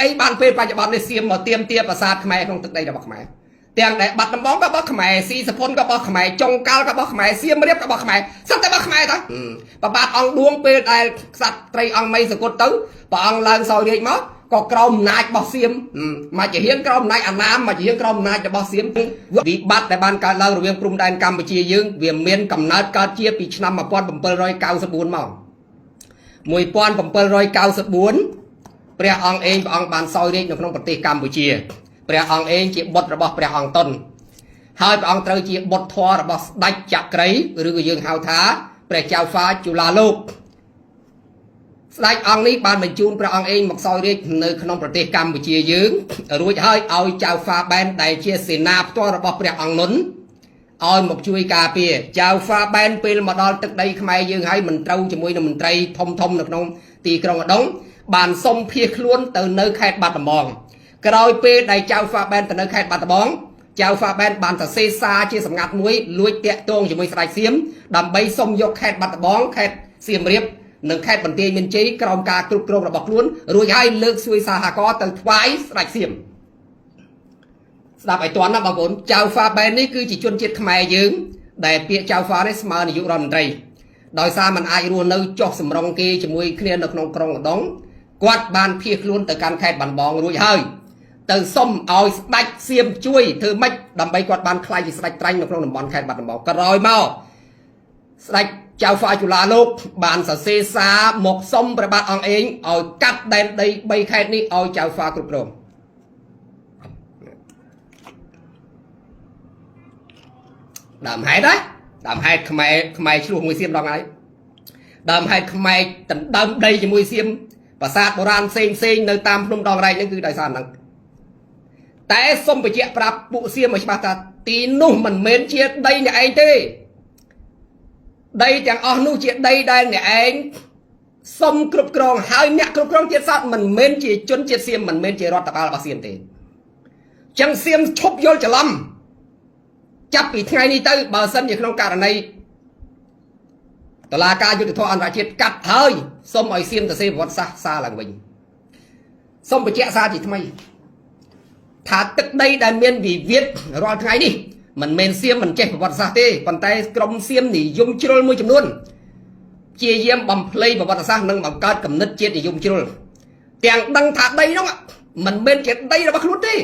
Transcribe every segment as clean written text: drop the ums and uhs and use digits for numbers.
អីបានពេលបច្ចុប្បន្ននេះសៀមមកទៀមទាប្រាសាទខ្មែរក្នុងទឹកដីរបស់ខ្មែរទាំងដែលបាត់ដំបងក៏របស់ខ្មែរស៊ីសភុនក៏របស់ខ្មែរចុងកាល់ក៏របស់ខ្មែរសៀមរាបក៏របស់ខ្មែរសិតតែរបស់ខ្មែរតាប្របាទអង្គឌួងពេលដែលក្សត្រីអង្គមីសកុតទៅព្រះអង្គឡើងសោយរាជមកក៏ក្រោមអំណាចរបស់សៀមមកជារៀងក្រោមអំណាចអាណាមមកជារៀងក្រោមអំណាចរបស់សៀមវិបត្តិដែលបានកើតឡើងរវាងព្រំដែនកម្ពុជាយើងវាមានកំណើតកើតជាពីឆ្នាំ1794មក1794ព្រះអង្គឯងព្រះអង្គបានសោយរាជនៅក្នុងប្រទេសកម្ពុជាព្រះអង្គឯងជាបុត្ររបស់ព្រះអង្គតុនហើយព្រះអង្គត្រូវជាបុត្រធម៌របស់ស្ដេចចក្រីឬក៏យើងហៅថាព្រះចៅហ្វាជូឡាលោកស្ដេចអង្គនេះបានបញ្ជូនព្រះអង្គឯងមកសោយរាជនៅក្នុងប្រទេសកម្ពុជាយើងរួចហើយឲ្យចៅហ្វាបែនដែលជាសេនាផ្ទាល់របស់ព្រះអង្គនុនឲ្យមកជួយការពារចៅហ្វាបែនពេលមកដល់ទឹកដីខ្មែរយើងហើយមិនត្រូវជាមួយនឹងមន្ត្រីធំនៅក្នុងទីក្រុងឧដុង្គបានសុំភៀសខ្លួនទៅនៅខេត្តបាត់ដំបងក្រោយពេលដែលចៅហ្វាបែនទៅនៅខេត្តបាត់ដំបងចៅហ្វាបែនបានសរសេរសារជាសម្ងាត់មួយលួចតាក់ទងជាមួយស្ដេចសៀមដើម្បីសុំយកខេត្តបាត់ដំបងខេត្តសៀមរាបនិងខេត្តបន្ទាយមានជ័យក្រោមការគ្រប់គ្រងរបស់ខ្លួនរួចហើយលើកសួយសហករណ៍ទៅថ្វាយស្ដេចសៀមស្ដាប់ឲ្យទាន់ណាបងប្អូនចៅហ្វាបែននេះគឺជាជនជាតិខ្មែរយើងដែលពាក្យចៅហ្វានេះស្មើនាយករដ្ឋមន្ត្រីដោយសារมันអាចរស់នៅចុះសម្រុងគេជាមួយគ្នានៅក្នុងក្រុងឧដុង្គគាត់បានភៀសខ្លួនទៅកាន់ខេត្តបាត់ដំបងរួចហើយទៅសុំឲ្យស្ដេចសៀមជួយធ្វើម៉េចដើម្បីគាត់បានខ្លាយជាស្ដេចត្រាញ់នៅក្នុងតំបន់ខេត្តបាត់ដំបងក្រោយមកស្ដេចចៅហ្វាជូឡាលោកបានសរសេរសារមកសុំព្រះបាទអង្គឯងឲ្យកាត់ដែនដី3ខេត្តនេះឲ្យចៅហ្វាគ្រប់គ្រងដើមហេតុខ្មែរឆ្លោះមួយសៀមដល់ហើយដើមហេតុខ្មែរដណ្ដើមដីជាមួយសៀមប្រាសាទបុរាណផ្សេងនៅតាមភ្នំដងរែកហ្នឹងគឺដោយសារហ្នឹងតែសូមបញ្ជាក់ប្រាប់ពួកសៀមឲ្យច្បាស់ថាទីនោះមិនមែនជាដីអ្នកឯងទេដីទាំងអស់នោះជាដីដែលអ្នកឯងសុំគ្រប់គ្រងហើយអ្នកគ្រប់គ្រងជាតិសាសន៍មិនមែនជាជនជាតិសៀមមិនមែនជារដ្ឋបាលរបស់សៀមទេចឹងសៀមឈប់យល់ច្រឡំចាប់ពីថ្ងៃនេះទៅបើសិនជាក្នុងករណីតុលាការយុត្តិធម៌អន្តរជាតិកាត់ហើយសូមឲ្យសៀមទៅសេប្រវត្តិសាស្ត្រសារឡើងវិញសូមបញ្ជាក់សារជាថ្មីថាទឹកដីដែលមានវិវាទរាល់ថ្ងៃនេះមិនមែនសៀមមិនចេះប្រវត្តិសាស្ត្រទេប៉ុន្តែក្រុមសៀមនិយមជ្រុលមួយចំនួនជាយាមបំភ្លៃប្រវត្តិសាស្ត្រនិងបង្កើតគំនិតជាតិនិយមជ្រុលទាំងដឹងថាដីនោះមិនមែនជាដីរបស់ខ្លួនទេ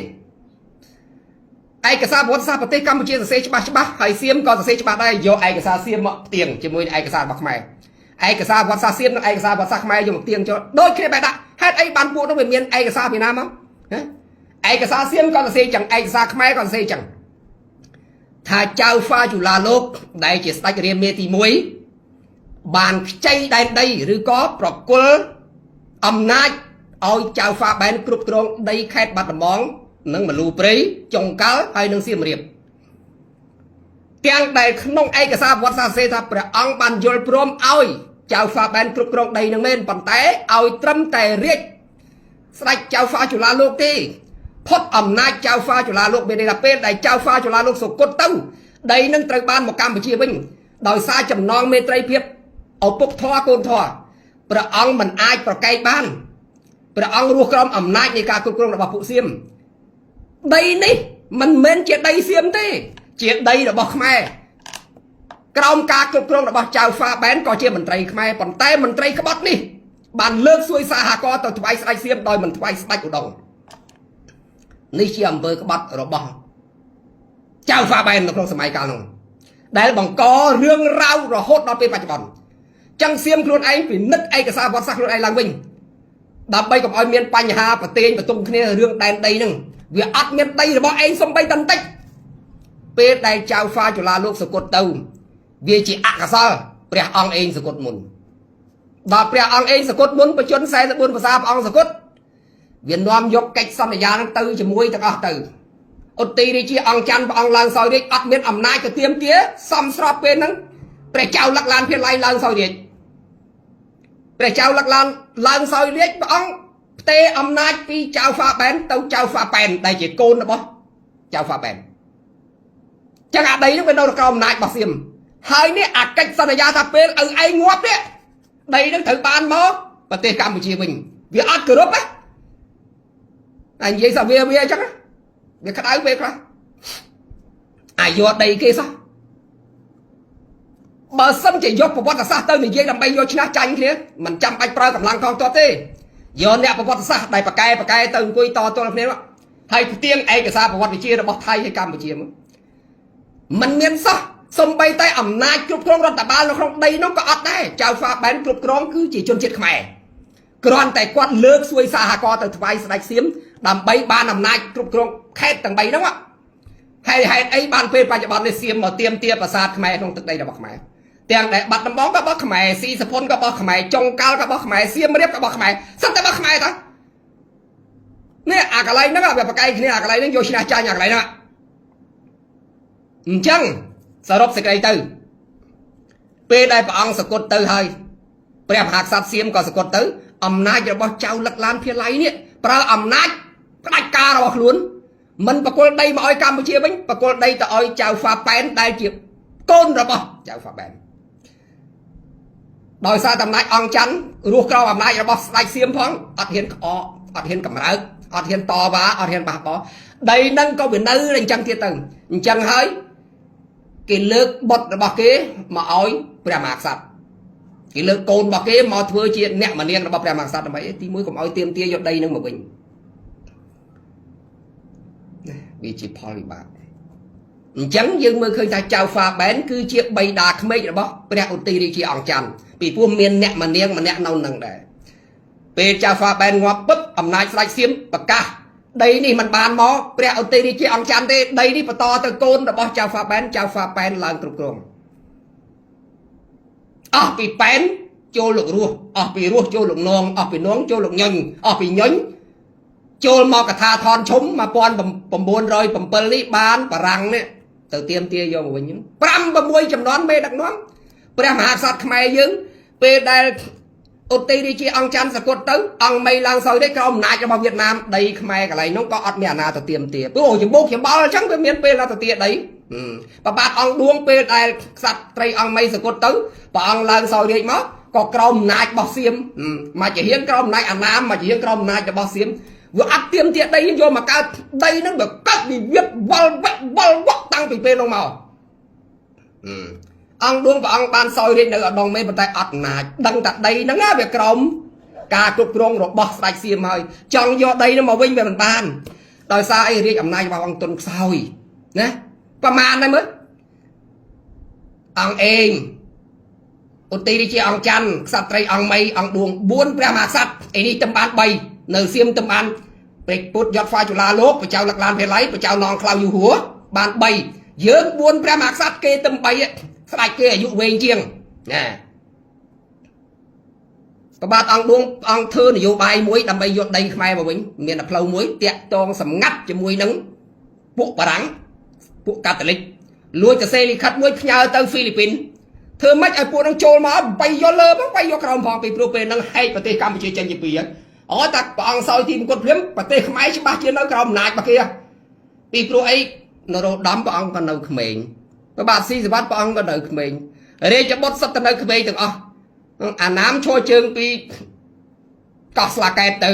ឯកសារប្រវត្តិសាស្ត្រប្រទេសកម្ពុជាសរសេរច្បាស់ហើយសៀមក៏សរសេរច្បាស់ដែរយកឯកសារសៀមមកផ្ទៀងជាមួយឯកសាររបស់ខ្មែរឯកសារប្រវត្តិសាស្ត្រសៀមនិងឯកសារប្រវត្តិសាស្ត្រខ្មែរយកមកផ្ទៀងចូលដូចគ្នាបែបដាក់ហេតុអីបានពួកនោះវាមានឯកសារពីណាមកឯកសារសៀមក៏សរសេរចឹងឯកសារខ្មែរក៏សរសេរចឹងថាចៅហ្វាជូឡាលោកដែលជាស្ដេចរាមាទី1បានខ្ចីដែនដីឬក៏ប្រគល់អំណាចឲ្យចៅហ្វាបែនគ្រប់គ្រងដីខេត្តបាត់ដំបងនិងមលូព្រៃចុងកាល់ហើយនិងសៀមរាបទាំងដែលក្នុងឯកសារប្រវត្តិសាស្ត្រសរសេរថាព្រះអង្គបានយល់ព្រមឲ្យចៅហ្វាបែនគ្រប់គ្រងដីនឹងមែនប៉ុន្តែឲ្យត្រឹមតែរាជស្ដេចចៅហ្វាជូឡាលោកទេផុតអំណាចចៅហ្វាជូឡាលោកមានន័យថាពេលដែលចៅហ្វាជូឡាលោកសុគតទៅដីនឹងត្រូវបានមកកម្ពុជាវិញដោយសារចំណងមេត្រីភាពឪពុកធរកូនធរព្រះអង្គមិនអាចប្រកែកបានព្រះអង្គរស់ក្រោមអំណាចនៃការគ្រប់គ្រងរបស់ពួកសៀមដីនេះមិនមែនជាដីសៀមទេជាដីរបស់ខ្មែរក្រោមការគ្រប់គ្រងរបស់ចៅហ្វាបែនក៏ជាមន្ត្រីខ្មែរប៉ុន្តែមន្ត្រីក្បត់នេះបានលើកសួយសហករណ៍ទៅថ្វាយស្ដេចសៀមដោយមិនថ្វាយស្ដេចឧដុង្គនេះជាអំពើក្បត់របស់ចៅហ្វាបែននៅក្នុងសម័យកាលនោះដែលបង្ករឿងរ៉ាវរហូតដល់ពេលបច្ចុប្បន្នចឹងសៀមខ្លួនឯងពិនិត្យឯកសារប្រវត្តិសាស្ត្រខ្លួនឯងឡើងវិញដើម្បីកុំឲ្យមានបញ្ហាប្រទេសបន្ទុំគ្នារឿងដែនដីហ្នឹងវាអត់មានដីរបស់ឯងសំបីតន្តិចពេលដែលចៅហ្វាជូឡាលោកសគត់ទៅវាជាអកុសលព្រះអង្គឯងសគត់មុនដល់ព្រះអង្គឯងសគត់មុនបជន44ភាសាព្រះអង្គសគត់វានាំយកកិច្ចសន្យានឹងទៅជាមួយទាំងអស់ទៅឧទ្ទិរាជាអង្គច័ន្ទព្រះអង្គឡើងសោយរាជអត់មានអំណាចទៅទាមទារសំស្របពេលហ្នឹងព្រះចៅលក្ខឡានភាឡៃឡើងសោយរាជព្រះចៅលក្ខឡានឡើងសោយរាជព្រះអង្គផ្ទេរអំណាចពីចៅហ្វាបែនទៅចៅហ្វាប៉ែនដែលជាកូនរបស់ចៅហ្វាបែនចឹងអាដីនោះវានៅក្រោមអំណាចរបស់សៀមហើយនេះអាកិច្ចសន្យាថាពេលឪឯងងាប់នេះដីនឹងត្រូវបានមកប្រទេសកម្ពុជាវិញវាអត់គោរពទេ anh vậy sao về chắc á về cái đáy về coi ai vô đây kia sao bờ sân chỉ vô một vật xa tới mình dây làm bay vô china tranh kia mình chăm bay pro cầm lăng con to tê vô nè một vật xa đầy bạc cay từng quỳ to tôi làm thế đó hay tiếng ai cái xa một vật chia là bọc thay hay Campuchia mình miền sao sông bay tay ẩm nai chụp con rồi ta ba nó không đây nó có ọt đây chào pha bán chụp con cứ chỉ chôn chết khmer còn tại quan lược xuôi xa hà co từ vai sạch xiêm làm bay ba nằm nai chụp con khét tầng bay đúng không hay ấy ban phê ba cho bọn này xiêm mà tiêm tia và sát khmer trong thực đây là bọc khmer tiền để bắt nằm bóng các bác khmer si sập phun các bác khmer trông cao các bác khmer xiêm mới các bác khmer sắp tới bác khmer ta nè à cái này nó làแบบcái này à cái này nó vô china cha nhà cái này nè chăngสรุปสิกไตពេលដែលព្រះអង្គសកត់ទៅហើយព្រះមហាក្សត្រសៀមក៏សកត់ទៅអំណាចរបស់ចៅលឹកឡានភាឡៃនេះប្រើអំណាចផ្ដាច់ការរបស់ខ្លួនមិនបកគលដីមកឲ្យកម្ពុជាវិញបកគលដីទៅឲ្យចៅហ្វាប៉ែនដែលជាកូនរបស់ចៅហ្វាប៉ែនដោយសារអំណាចអង្គច័ន្ទរស់ក្រោមអំណាចរបស់ស្ដេចសៀមផងអត់ហ៊ានក្អកអត់ហ៊ានកម្រើកអត់ហ៊ានតវ៉ាអត់ហ៊ានបះបោដីនឹងក៏វានៅអញ្ចឹងទៀតទៅអញ្ចឹងហើយគេលើកបុតរបស់គេមកឲ្យព្រះមហាក្សត្រគេលើកកូនរបស់គេមកធ្វើជាអ្នកមនាងរបស់ព្រះមហាក្សត្រដើម្បីទី1កុំឲ្យទៀមទាយកដីនឹងមកវិញវាជាផលវិបាកអញ្ចឹងយើងមើលឃើញថាចៅហ្វាបែនគឺជាបិតាក្មេករបស់ព្រះឧទ្ទិរាជាអង្គច័ន្ទពីព្រោះមានអ្នកមនាងម្នាក់នៅនឹងដែរពេលចៅហ្វាបែនងាប់ពឹបអំណាចស្ដេចសៀមប្រកាសដីនេះมันបានមកព្រះឧទ្ទិរាជាអង្គច័ន្ទទេដីនេះបន្តទៅកូនរបស់ចៅហ្វាបែនឡើងគ្រប់គ្រងអស់ពីប៉ែនចូលលោករស់អស់ពីរស់ចូលលោកនងអស់ពីនងចូលលោកញញអស់ពីញញចូលមកកថាថនឈុំ1907នេះបានបារាំងនេះទៅទៀមទាយកមកវិញ5 6ចំនួនមេដឹកនាំព្រះមហាក្សត្រខ្មែរយើងពេលដែលឧទ្ទិរាជាអង្គច័ន្ទសកត់ទៅអង្គមីឡើងសោយនេះក្រោមអំណាចរបស់វៀតណាមដីខ្មែរកន្លែងនោះក៏អត់មានអាណាទៅទៀមទាព្រោះចំបុកចំបល់អញ្ចឹងវាមានពេលណាទៅទាដីប្របាទអង្គឌួងពេលដែលក្សត្រីអង្គមីសកត់ទៅព្រះអង្គឡើងសោយរាជមកក៏ក្រោមអំណាចរបស់សៀមមកជាហៀងក្រោមអំណាចអាណាមមកជាហៀងក្រោមអំណាចរបស់សៀមវាអត់ទៀមទាដីយកមកកើតដីហ្នឹងវាកាត់វិវាទវល់វក់តាំងពីពេលនោះមកអង្គឌួងព្រះអង្គបានសោយរាជនៅឧដុង្គមេប៉ុន្តែអត់អំណាចដឹងតែដីហ្នឹងវាក្រោមការគ្រប់គ្រងរបស់ស្ដេចសៀមហើយចង់យកដីហ្នឹងមកវិញវាមិនបានដោយសារអីរាជអំណាចរបស់អង្គទុនខ្សោយណាប្រមាណហ្នឹងមើលអង្គអេងឧទ្ទិរាជាអង្គច័ន្ទក្សត្រីអង្គមីអង្គឌួង4ព្រះមហាក្សត្រឯនេះទំបាន3នៅសៀមទំបានពេកពុទ្ធយត់ហ្វាជូឡាលោកបច្ចៅលឹកឡានភេឡៃបច្ចៅនងខ្លៅយូហួរបាន3យើង4ព្រះមហាក្សត្រគេទំ3ស្ដេចគេអាយុវែងជាងណាប្របាទអង្គឌួងអង្គធ្វើនយោបាយមួយដើម្បីយកដីខ្មែរមកវិញមានតែផ្លូវមួយតាក់តងសម្ងាត់ជាមួយនឹងពួកបារាំងពួកកាតូលិកលួចទៅសេលិខិតមួយផ្ញើទៅហ្វីលីពីនធ្វើម៉េចឲ្យពួកនឹងចូលមកបាយយកលើផងបាយយកក្រោមផងពីព្រោះពេលហ្នឹងហែកប្រទេសកម្ពុជាចេញជាពីរអូតែព្រះអង្គសោយទីមង្គលព្រាមប្រទេសខ្មែរច្បាស់ជានៅក្រោមអំណាចរបស់គេពីព្រោះអីនរោត្តមព្រះអង្គក៏នៅក្មេងព្រះបាទស៊ីសុវត្ថិព្រះអង្គក៏នៅក្មេងរាជបុត្រសុទ្ធតែនៅក្មេងទាំងអស់អាណាមឈរជើងពីកោះស្លាកែតទៅ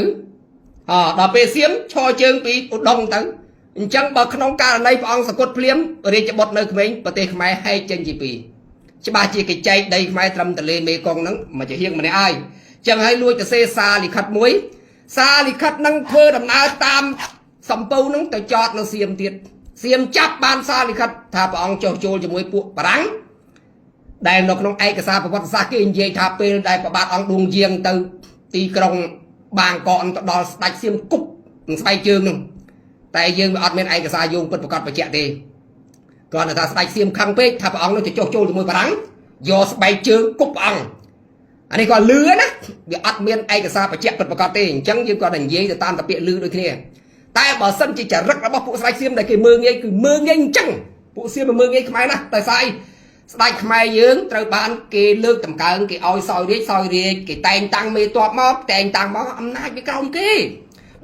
ដល់ពេលសៀមឈរជើងពីឧដុង្គទៅអញ្ចឹងបើក្នុងករណីព្រះអង្គសកត់ភ្លាមរាជបុត្រនៅក្មេងប្រទេសខ្មែរហែកចេញជាពីរច្បាស់ជាគេចែកដីខ្មែរត្រឹមទន្លេមេគង្គហ្នឹងមកជាហៀងម្នាក់ហើយចឹងហើយលួចទៅសេសារលិខិតមួយសារលិខិតហ្នឹងធ្វើដំណើរតាមសម្ពៅហ្នឹងទៅចតនៅសៀមទៀតសៀមចាប់បានសារលិខិតថាព្រះអង្គចុះចូលជាមួយពួកបារាំងដែលនៅក្នុងឯកសារប្រវត្តិសាស្ត្រគេនិយាយថាពេលដែលប្របាទអង្គឌួងយាងទៅទីក្រុងបាងកកទៅដល់ស្ដេចសៀមគប់នឹងស្បែកជើងហ្នឹងតែយើងវាអត់មានឯកសារយោងពិតប្រាកដបញ្ជាក់ទេគ្រាន់តែថាស្ដេចសៀមខឹងពេកថាព្រះអង្គនឹងទៅចុះចូលជាមួយបារាំងយកស្បែកជើងគប់ព្រះអង្គអានេះក៏លឺណាវាអត់មានឯកសារបញ្ជាក់ពិតប្រាកដទេអញ្ចឹងយើងក៏តែនិយាយទៅតាមតែពាក្យលឺដូចគ្នាតែបើសិនជាចរិតរបស់ពួកស្ដេចសៀមដែលគេមើងងាយគឺមើងងាយអញ្ចឹងពួកសៀមមើងងាយខ្មែរណាស់តែស្អីស្ដេចខ្មែរយើងត្រូវបានគេលើកតម្កើងគេឲ្យសោយរាជគេតែងតាំងមេតបមកតែងតាំងមកអំណាចវាក្រោមគេ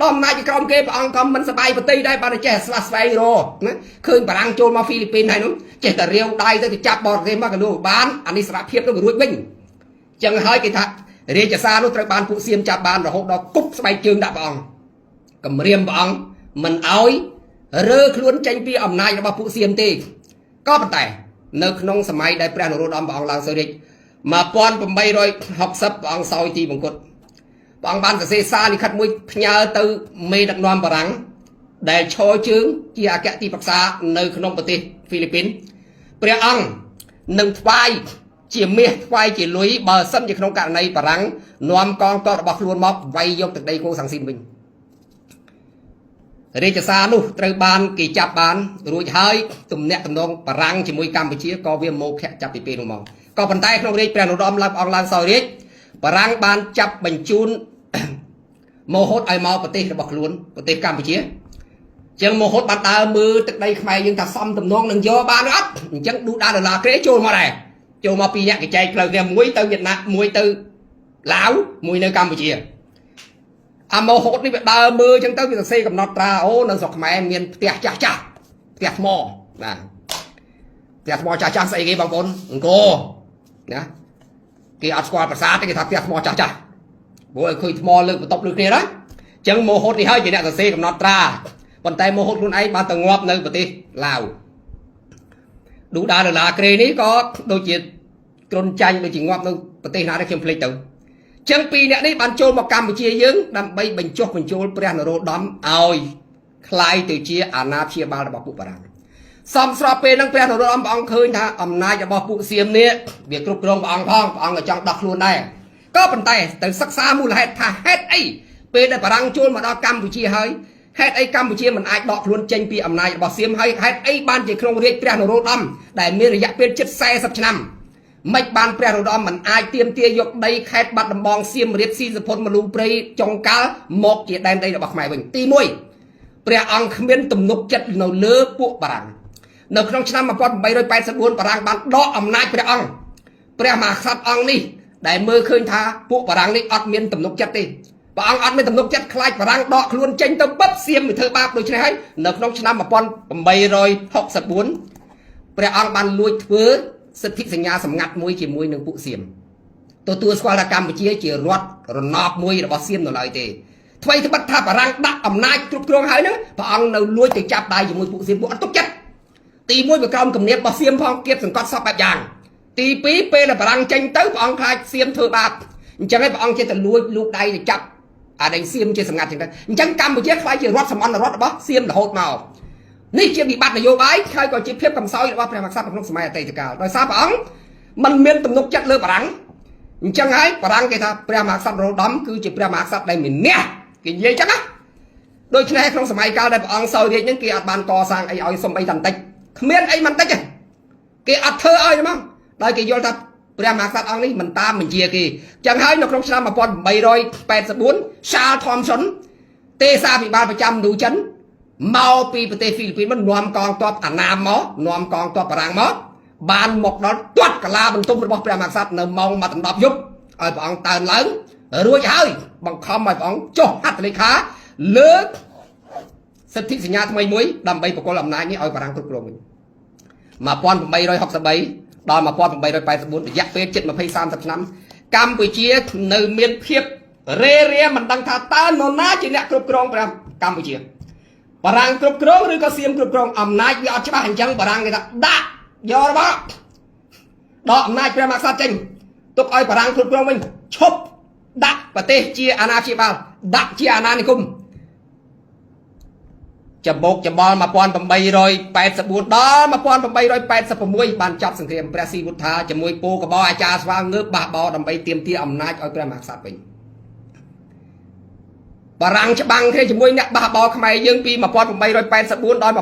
ដល់អំណាចវាក្រោមគេព្រះអង្គក៏មិនសប្បាយប្រតិដែរបានចេះស្វាស្វែងរកណាឃើញបារាំងចូលមកហ្វីលីពីនហើយនោះចេះតែរាវដៃទៅចាប់បរទេសមកក៏នោះបានអានេះសារភាពនោះវារួចវិញចឹងហើយគេថារាជសារនោះត្រូវបានពួកសៀមចាប់បានរហូតដល់គប់ស្បែកជើងដាក់ព្រះអង្គ cầm riêng bọn mình oi rơ luôn tranh pi ẩm này nó bảo phụ xiêm tì có vấn đề nơi nông sầm mai đại pre nó đom bọn làng sơi đi mà pon bầm bay rồi học sắp bọn sau thì bằng cột bọn ban sẽ xe xa đi khát mũi nhờ từ mê đặc non bà rắn để cho chướng chia kẹt ti bạc xa nơi nông bờ tì Philippines pre ông nâng vai chỉ mê vai chỉ lưới bờ sâm chỉ nông cạn này bà rắn non con to bọc luôn móc vay vô từ đây cô sang xin mình đây cho xa nu trời ban kỳ chạp ban rồi hơi tụm nẹt tụm nông bà răng chỉ mùi Campuchia có viêm mô khẽ chạp bị pê mong có bàn tay không đây bèn đom làm online sau đấy bà răng ban chạp bình chun mô hốt ai mau bà tê bọc luôn bà tê Campuchia chẳng mô hốt ban ta mưa từ đây mày nhưng ta xong tụm nông đừng do ban ấp chẳng đủ đa là kế chôn mà này chôn mà pi nhạc cái chay lời kia muối từ Việt Nam muối từ Lào muối nơi Campuchia mô hốt đi đờ mưa chẳng tới việc xây cầm nọt ra ô nâng dọc mẹ miền tẹt mò nè tẹt mò cha xây cái bằng vốn cô nhá cái ắt qua bờ sát cái thằng tẹt mò cha bố ơi khơi mò lực tộc lực kia đó chẳng mô hốt đi hơi chỉ nè xây cầm nọt ra còn tay mô hốt luôn ấy ban tầng ngọt nơi bờ tì Lào đủ đa là cái này có đôi chuyện con tranh đôi chuyện ngọt nơi bờ tì nào để khiêm phê tử chẳng pi nè đấy ban chôn một Campuchia dướng đâm bay bình chốt bình chôn pre nó đóm oi khai từ chia na chia ba là bảo phụ bà rằng xong sau pe năng pre nó đóm ông khơi tha nay cho bảo phụ xiêm nè việc cướp rong ông phong ông ở trong đọc luôn đây có bàn tay từ sắc xa mua là hết thà hết ấy pe để bà rằng chôn mà đó Campuchia hơi hết ấy Campuchia mình ai đọc luôn tranh pi nay bảo xiêm hơi hết ấy ban chỉ không riêng pre nó đóm để miền dạy pe chết xe sắp năm mạch ban pre rồi đó mình ai tiêm tia dục đây khét bắt đầm bong xiêm riết si phun mà lu prey trong cá một chỉ đem đây là bạc mày mình ti môi pre ông miên tụm nục chất nó lơ buộc bà rằng nó trong năm mà con bay rồi bay sẽ buôn bà rằng ban đó nay pre mà sát ông đi để mơ khơi tha buộc bà rằng đi ọt miên tụm nục chất đi bà ông ọt miên tụm nục chất khai bà rằng đọ luôn tranh tao bắp xiêm thì thơ bạc đôi chân hay nó trong năm mà con bay rồi học sập buôn pre ông ban lui thưa sự thích sinh nhà sầm ngặt môi chỉ môi nương phụ xiêm tôi qua là Campuchia chỉ rót rồi nọp môi là bỏ xiêm rồi lại thì thay thì bắt thà bà răng đặt ẩm nai trục trông hơi nữa bà ông nào nuôi từ chạp đai chỉ môi phụ xiêm bọn tốt chất tì môi bà con cầm nếp bỏ xiêm phong kiếp từng con sọp bạc vàng tì pí pê là bà răng tranh tới bà ông khai xiêm thưa bạc chẳng hay bà ông trên tầng nuôi lúc đây thì chập đánh xiêm trên sầm ngặt chẳng Campuchia khai chỉ rót sầm ăn là rót bỏ xiêm là hột màu ní chưa bị bắt là vô bái khai coi chỉ phép cầm soi là phải mặc sắc bằng nút smile tây từ cao rồi sao bảo mình miên tụm nút chất lơ bảo chẳng ấy bảo cái thà phải mặc sắc rồi đấm cứ chỉ phải mặc sắc đây mình nè cái gì chắc á đôi khi không smile cao đây bảo soi thì những kia bàn co sang ai ơi xong bay thành tách miên ấy mình tách cái thơ ơi đúng không đây cái vô thật phải mặc sắc ông đi mình ta mình chia kì chẳng ấy nó không sao mà con bay rồi 84 Sa Thompson tê sa bị 3% đủ chấn mau piประเทศ Philippines มันนอมกองตบนามหมอนอมกองตบปรางหมอบานหมกđó toát cả la mình tungរបស់ព្រះមហាក្សត្រនៅម៉ោងមកដណ្ដប់យប់ឲ្យព្រះអង្គតើនឡើងរួចហើយបង្ខំឲ្យព្រះអង្គចុះហត្ថលេខាលើកសិទ្ធិសញ្ញាថ្មីមួយដើម្បីបកគលអំណាចនេះឲ្យបារាំងគ្រប់គ្រងវិញ1863ដល់1884រយៈពេលជិត20-30ឆ្នាំកម្ពុជានៅមានភាពរេរាមិនដឹងថាតើនរណាជាអ្នកគ្រប់គ្រងព្រះកម្ពុជាបារាំងគ្រប់គ្រងឬក៏សៀមគ្រប់គ្រងអំណាចវាអត់ច្បាស់អញ្ចឹងបារាំងគេថាដាក់យករបស់ដកអំណាចព្រះមហាក្សត្រចេញទុកឲ្យបារាំងគ្រប់គ្រងវិញឈប់ដាក់ប្រទេសជាអាណាព្យាបាលដាក់ជាអាណានិគមចំបោកចំបល់1884ដល់1886បានចប់សង្គ្រាមព្រះស៊ីវុត្ថាជាមួយពូកបអាចារ្យស្វាងើបបះបោដើម្បីទាមទារអំណាចឲ្យព្រះមហាក្សត្រវិញបារាំងច្បាំងគ្នាជាមួយអ្នកបះបោខ្មែរយើងពី1884ដល់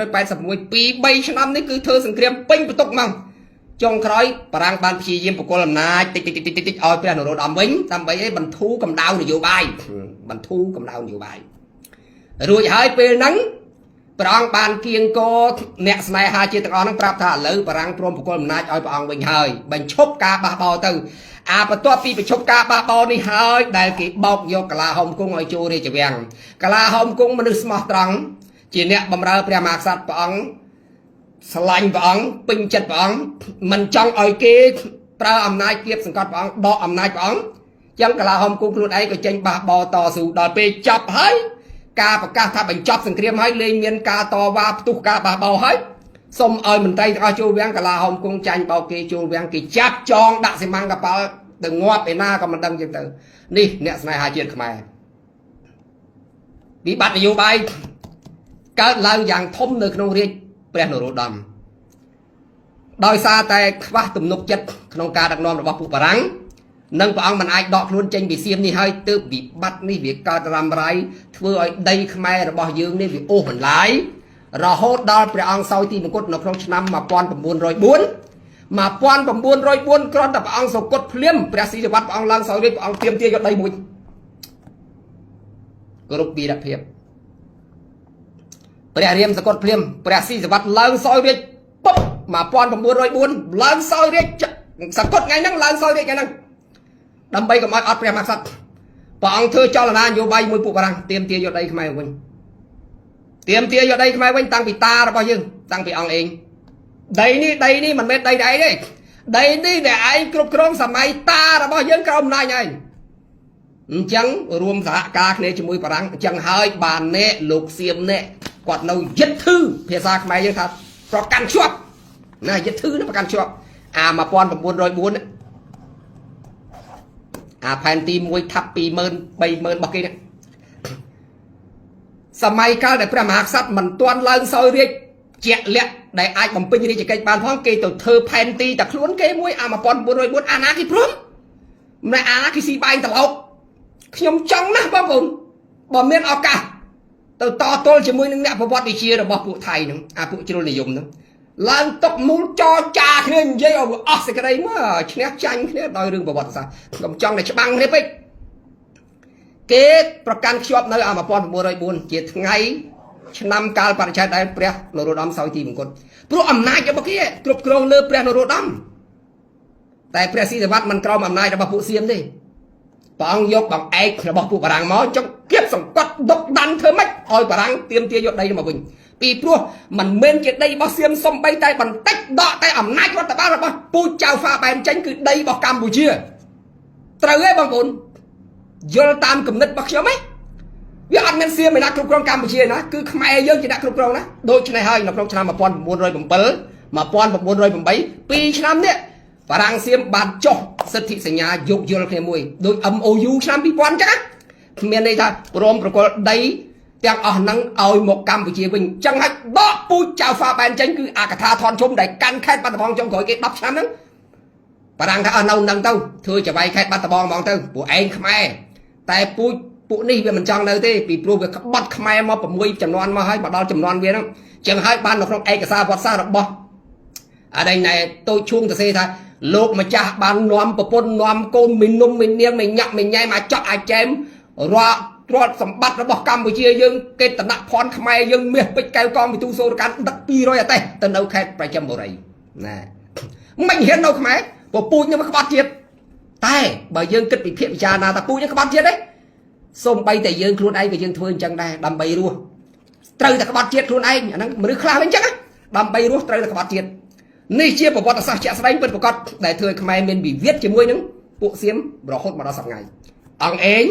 1886ពី3ឆ្នាំនេះគឺធ្វើសង្គ្រាមពេញបន្ទុកមកចុងក្រោយបារាំងបានព្យាយាមបកគលអំណាចតិចឲ្យព្រះនរោត្តមវិញដើម្បីឲ្យបន្ធូរកម្ដៅនយោបាយរួចហើយពេលហ្នឹងព្រះអង្គបានគៀងកអ្នកស្នេហាជាទាំងអស់ហ្នឹងប្រាប់ថាឥឡូវបារាំងព្រមបកគលអំណាចឲ្យព្រះអង្គវិញហើយបញ្ឈប់ការបះបោទៅបន្ទាប់ពីបញ្ឈប់ការបះបោនេះហើយដែលគេបោកយកកាឡាហោមគង់ឲ្យចូលរាជវាំងកាឡាហោមគង់មនុស្សស្មោះត្រង់ជាអ្នកបម្រើព្រះមហាក្សត្រព្រះអង្គស្រឡាញ់ព្រះអង្គពេញចិត្តព្រះអង្គមិនចង់ឲ្យគេប្រើអំណាចគៀបសង្កត់ព្រះអង្គដកអំណាចព្រះអង្គចឹងកាឡាហោមគង់ខ្លួនឯងក៏ចេញបះបោតស៊ូដល់ពេលចាប់ហើយ ការប្រកាសថាបញ្ចប់សង្គ្រាមហើយលែងមានការតវ៉ាផ្ទុះការបះបោរហើយសូមឲ្យមន្ត្រីទាំងអស់ចូលវាំងកាឡាហុំគង់ចាញ់បោកគេចូលវាំងគេចាប់ចងដាក់ស៊ីម៉ាំងកប៉ាល់ទៅងាប់ឯណាក៏មិនដឹងចឹងទៅនេះអ្នកស្នេហាជាតិខ្មែរវិបត្តិនយោបាយកើតឡើងយ៉ាងធំនៅក្នុងរាជព្រះនរោត្តមដោយសារតែខ្វះទំនុកចិត្តក្នុងការដឹកនាំរបស់ពួកបារាំងនិងព្រះអង្គមិនអាចដកខ្លួនចេញពីសៀមនេះហើយទើបវិបត្តិនេះវាកើតរ៉ាំរ៉ៃធ្វើឲ្យដីខ្មែររបស់យើងនេះវាអូសបន្លាយរហូតដល់ព្រះអង្គសោយទីមង្គតនៅក្នុងឆ្នាំ1904 1904គ្រាន់តែព្រះអង្គសគត់ភ្លាមព្រះស៊ីសវត្តព្រះអង្គឡើងសោយរាជព្រះអង្គទាមទារយកដីមួយគ្រប់វីរភាពព្រះរាមសគត់ភ្លាមព្រះស៊ីសវត្តឡើងសោយរាជពុប1904ឡើងសោយរាជសគត់ថ្ងៃហ្នឹងឡើងសោយរាជថ្ងៃហ្នឹងដើម្បីកុំឲ្យអត់ព្រះមហាក្សត្រព្រះអង្គធ្វើចលនានយោបាយមួយពួកបារាំងទាមទារយកដីខ្មែរវិញទាមទារយកដីខ្មែរវិញតាំងពីតារបស់យើងតាំងពីអង្គឯងដីនេះមិនមែនដីឯងទេដីនេះដែលឯងគ្រប់គ្រងសម័យតារបស់យើងក្រោមអំណាចឯងអញ្ចឹងរួមសហការគ្នាជាមួយបារាំងអញ្ចឹងហើយបានអ្នកលោកសៀមអ្នកគាត់នៅយិតធឺភាសាខ្មែរយើងថាប្រកាន់ជាប់ណាយិតធឺប្រកាន់ជាប់អា1904អាផែនទី1ថាប់ 20000 30000របស់គេនេះសម័យកាលដែលព្រះមហាក្សត្រមិនទាន់ឡើងសោយរាជជាក់លាក់ដែលអាចបំពេញរាជកិច្ចបានផងគេទៅធ្វើផែនទីតែខ្លួនគេមួយអា1904អាណាគេព្រមម្នាក់អាណាគេស៊ីបាយត្រឡោកខ្ញុំចង់ណាស់បងប្អូនបើមានឱកាសទៅតទល់ជាមួយនឹងអ្នកប្រវត្តិវិទ្យារបស់ពួកថៃហ្នឹងអាពួកជ្រុលនិយមហ្នឹងឡើងតុកមូលចរចាគ្នានិយាយឲ្យអស់សេចក្តីមកឈ្នះចាញ់គ្នាដោយរឿងប្រវត្តិសាស្ត្រខ្ញុំចង់តែច្បាំងគ្នាពេកគេប្រកាន់ខ្ជាប់នៅអា1904ជាថ្ងៃឆ្នាំកាលបរិច្ឆេទដែលព្រះនរោត្តមសោយទីមង្គតព្រោះអំណាចរបស់គេគ្រប់គ្រងលើព្រះនរោត្តមតែព្រះស៊ីសវត្តមិនក្រោមអំណាចរបស់ពួកសៀមទេព្រះអង្គយកបង្អែករបស់ពួកបារាំងមកចុងគៀបសង្កត់ដុកដាន់ធ្វើម៉េចឲ្យបារាំងទាមទារយកដីមកវិញពីព្រោះមិនមែនជាដីរបស់សៀមសំបីតែបន្តិចដកតែអំណាចរដ្ឋបាលរបស់ពូជចៅហ្វាបែនចេញគឺដីរបស់កម្ពុជាត្រូវទេបងប្អូនយល់តាមគំនិតរបស់ខ្ញុំហ៎វាអត់មានសៀមឯណាគ្រប់គ្រងកម្ពុជាណាគឺខ្មែរយើងជាអ្នកគ្រប់គ្រងណាដូច្នេះហើយនៅក្នុងឆ្នាំ1907 1908 2ឆ្នាំនេះបារាំងសៀមបានចុះសិទ្ធិសញ្ញាយោគយល់គ្នាមួយដូច MOU ឆ្នាំ2000អញ្ចឹងគ្មានន័យថាព្រមប្រគល់ដីទាំងអស់ហ្នឹងឲ្យមកកម្ពុជាវិញអញ្ចឹងហើយដកពូជចៅហ្វាបែនចេញគឺអាកថាថនជុំដែលកាន់ខេត្តបាត់ដំបងចុងក្រោយគេ10ឆ្នាំហ្នឹងបារាំងថាអស់នៅហ្នឹងទៅធ្វើចវាយខេត្តបាត់ដំបងហ្មងទៅពួកឯងខ្មែរតែពួកនេះវាមិនចង់នៅទេពីព្រោះវាក្បត់ខ្មែរមក6ចំនួនមកហើយមកដល់ចំនួនវាហ្នឹងអញ្ចឹងហើយបាននៅក្នុងឯកសារវត្តសាស្ត្ររបស់អានេះណែតូចឈួងទៅសេថាលោកម្ចាស់បាននាំប្រពន្ធនាំកូនមីនុំមីនាងមីញាក់មីញ៉ៃមកចត់អាចចែមរាល់ទ្រព្យសម្បត្តិរបស់កម្ពុជាយើងគេតនៈភ័ណ្ឌខ្មែរយើងមាសពេជ្រកែវកងវិទូសូរកាន់ដឹក200អតេសទៅនៅខេត្តប្រចាំបុរីណាមិនហ៊ាននៅខ្មែរពពូជនឹងក្បត់ជាតិតែបើយើងគិតវិភាគពិចារណាថាពូជនឹងក្បត់ជាតិទេសូម្បីតែយើងខ្លួនឯងក៏យើងធ្វើអញ្ចឹងដែរដើម្បីរស់ត្រូវតែក្បត់ជាតិខ្លួនឯងអាហ្នឹងមនុស្សខ្លះវិញអញ្ចឹងដើម្បីរស់ត្រូវតែក្បត់ជាតិនេះជាប្រវត្តិសាស្ត្រជាក់ស្ដែងពិតប្រាកដដែលធ្វើឲ្យខ្មែរមានវិវាទជាមួយនឹងពួកសៀមរហូតមកដល់សប្តាហ៍ថ្ងៃអង្គឯង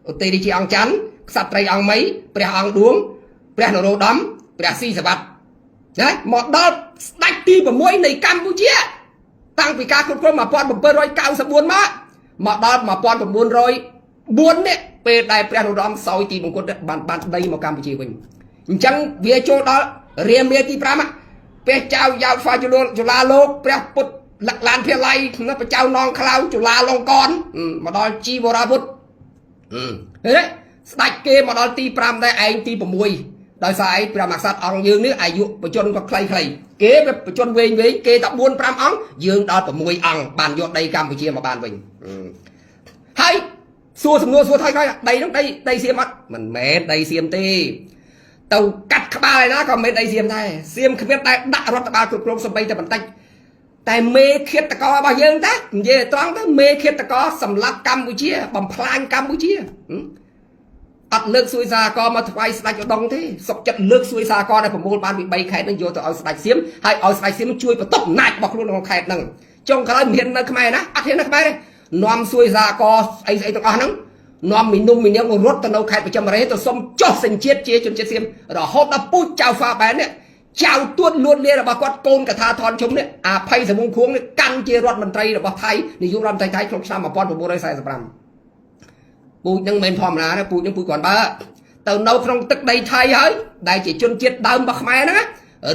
ឧទ្ទិសជាអង្គច័ន្ទក្សត្រីអង្គមីព្រះអង្គឌួងព្រះនរោត្តមព្រះស៊ីសវត្តណាមកដល់ស្ដេចទី6នៃកម្ពុជាតាំងពីការគ្រប់គ្រង1794មកដល់1904នេះពេលដែលព្រះនរោត្តមសោយទីមង្គតបានដីមកកម្ពុជាវិញអញ្ចឹងវាចូលដល់រាមាទី5ព្រះចៅយ៉ាវហ្វាจุฬាលោកព្រះពុទ្ធលក្ខឡានភាល័យព្រះចៅនងខ្លៅจุฬាលង្កនមកដល់ជីវរាវុធស្ដេចគេមកដល់ទី5ដែរឯងទី6ដោយសារឯងព្រះមហាក្សត្រអង្គយើងនេះអាយុបញ្ជនក៏ខ្លីគេបញ្ជនវែងគេតែ4 5អង្គយើងដល់6អង្គបានយកដីកម្ពុជាមកបានវិញហើយសួរសំណួរសួរថយក្រោយដីនោះដីសៀមអត់មិនមែនដីសៀមទេទៅកាត់ក្បាលឯណាក៏មិនដីសៀមដែរសៀមគ្មានតែដាក់រដ្ឋបាលគ្រប់គ្រងសំបីតែបន្តិចតែមេឃាតកោរបស់យើងតានិយាយត្រង់ទៅមេឃាតកោសម្លាប់កម្ពុជាបំផ្លាញកម្ពុជាអត់លើកសួយសារកមកថ្វាយស្ដេចឧដុង្គទេសុកចិត្តលើកសួយសារកដែលប្រមូលបានពី3ខេត្តនឹងយកទៅឲ្យស្ដេចសៀមហើយឲ្យស្ដេចសៀមជួយបន្ទប់អំណាចរបស់ខ្លួនក្នុងខេត្តហ្នឹងចុងក្រោយមិនហ៊ាននៅខ្មែរណាអត់ហ៊ាននៅខ្មែរទេនាំសួយសារកអីទាំងអស់ហ្នឹង នាំមីនុំមីនាងរត់ទៅនៅខេត្តប្រចាំរ៉េទៅសុំចុះសញ្ជាតិជាជនជាតិសៀមរហូតដល់ពូជចៅហ្វាបែននេះចៅទួតលួនលារបស់គាត់កូនកថាថនជុំនេះអាភ័យសមុងខួងនេះកាន់ជារដ្ឋមន្ត្រីរបស់ថៃនាយករដ្ឋមន្ត្រីថៃក្នុងឆ្នាំ1945ពូជនឹងមិនធម្មតាទេពូជនឹងពូជគាត់បើទៅនៅក្នុងទឹកដីថៃហើយដែលជាជនជាតិដើមរបស់ខ្មែរហ្នឹង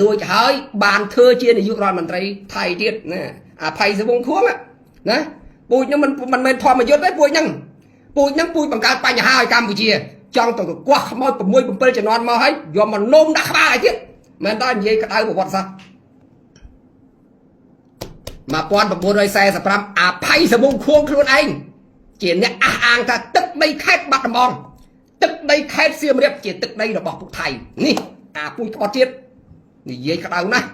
រួចហើយបានធ្វើជានាយករដ្ឋមន្ត្រីថៃទៀតណាអាភ័យសមុងខួងណាពូជនឹងមិនមែនធម្មយុទ្ធទេពូជនឹងពូជបង្កើតបញ្ហាឲ្យកម្ពុជាចង់ទៅកោះខ្មោច6 7ជំនាន់មកហើយយកមកនោមដាក់ក្បាលឲ្យទៀតមែនតើនិយាយក្តៅប្រវត្តិសាស្ត្រ1945អាភ័យសមុងខួងខ្លួនឯងជាអ្នកអះអាងថាទឹកដីខេត្តបាត់ដំបងទឹកដីខេត្តសៀមរាបជាទឹកដីរបស់ពួកថៃនេះអាពូជក្បត់ជាតិនិយាយក្តៅណាស់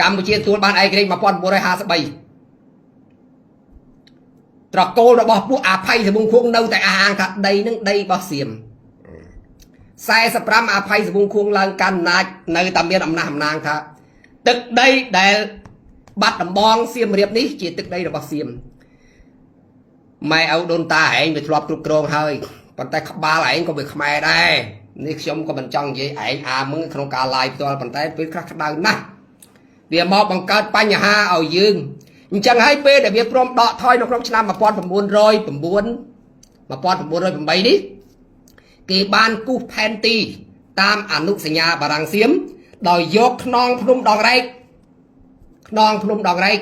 កម្ពុជាទទួលបានឯករាជ្យ1953ត្រកូលរបស់ពួកអាភ័យសមុងខួងនៅតែអះអាងថាដីនឹងដីរបស់សៀម45អាភ័យសមុងខួងឡើងកាន់អំណាចនៅតែមានអំណះអំណាងថាទឹកដីដែលបាត់ដំបងសៀមរាបនេះជាទឹកដីរបស់សៀមម៉ែឪដូនតាឯងវាធ្លាប់គ្រប់គ្រងហើយប៉ុន្តែក្បាលឯងក៏វាខ្មែរដែរនេះខ្ញុំក៏មិនចង់និយាយឯងអាមឹងក្នុងការ live ផ្ទាល់ប៉ុន្តែពេលខ្លះក្តៅណាស់វាមកបង្កើតបញ្ហាឲ្យយើងអញ្ចឹងហើយពេលដែលវាព្រមដកថយនៅក្នុងឆ្នាំ1908នេះគេបានគូសផែនទីតាមអនុសញ្ញាបារាំងសៀមដោយយកខ្នងភ្នំដងរែក